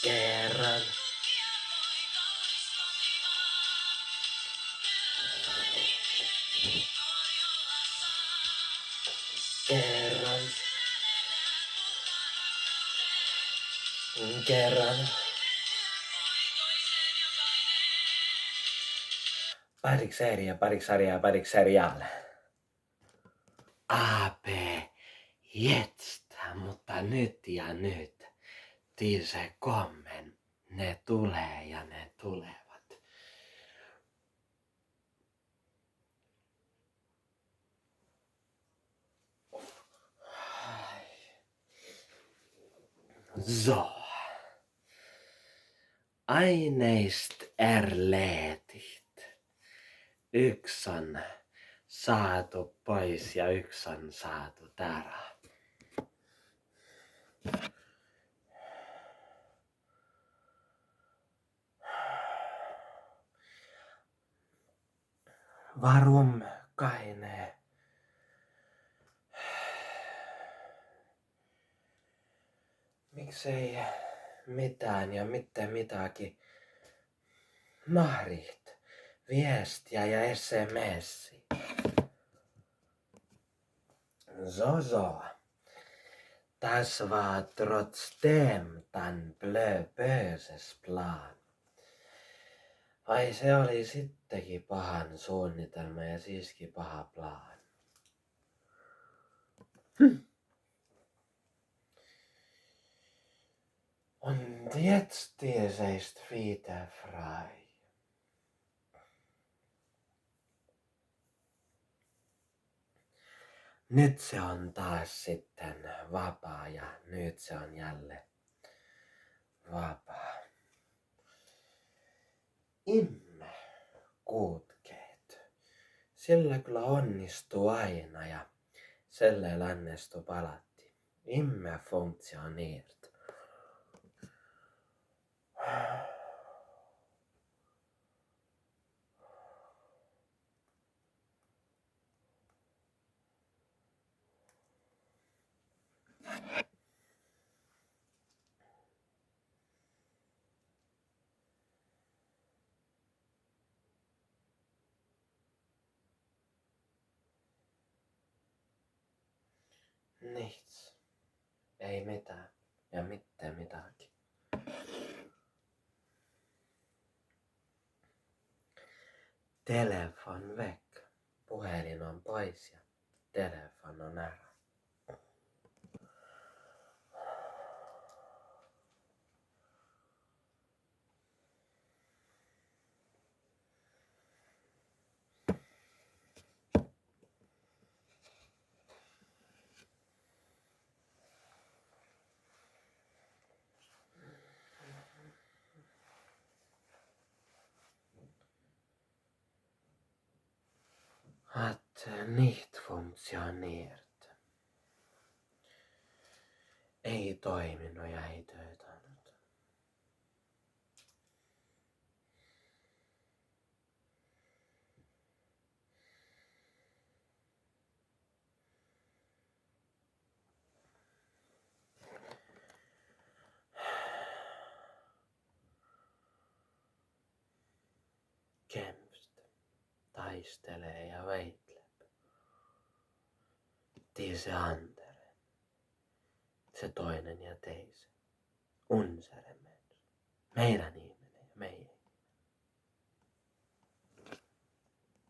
Kerran. Kerran. Kerran. Parik serial. AP, jetstä, mutta nyt ja nyt. Se kommen. Ne tulee ja ne tulevat. So. Aineist erleetit. Yksi on saatu pois ja yksi on saatu täällä. Varum kaine. Miksei mitään ja mitten mitäkin nahrit, viestiä ja SMS. So. Das war trotzdem tan böses plan. Vai se oli sittenkin pahan suunnitelma ja siiski paha plan. Und jetzt ist wieder frei. Nyt se on taas sitten vapaa ja nyt se on jälleen vapaa. Imme kuutkeet. Sillä kyllä onnistuu aina ja selle lännestu palatti. Imme funktioniert. Nichts. Ei mitään. Ja mitten mitäkin. Telefon väck. Puhelin on pois ja telefon on ära. Att nicht funktioniert. Ei toiminut ja ei töötänyt. Kämpst, taistelee ja väitleb. Se andere. Se toinen ja teise. Unsere mens. Meidän ihminen ja meidän.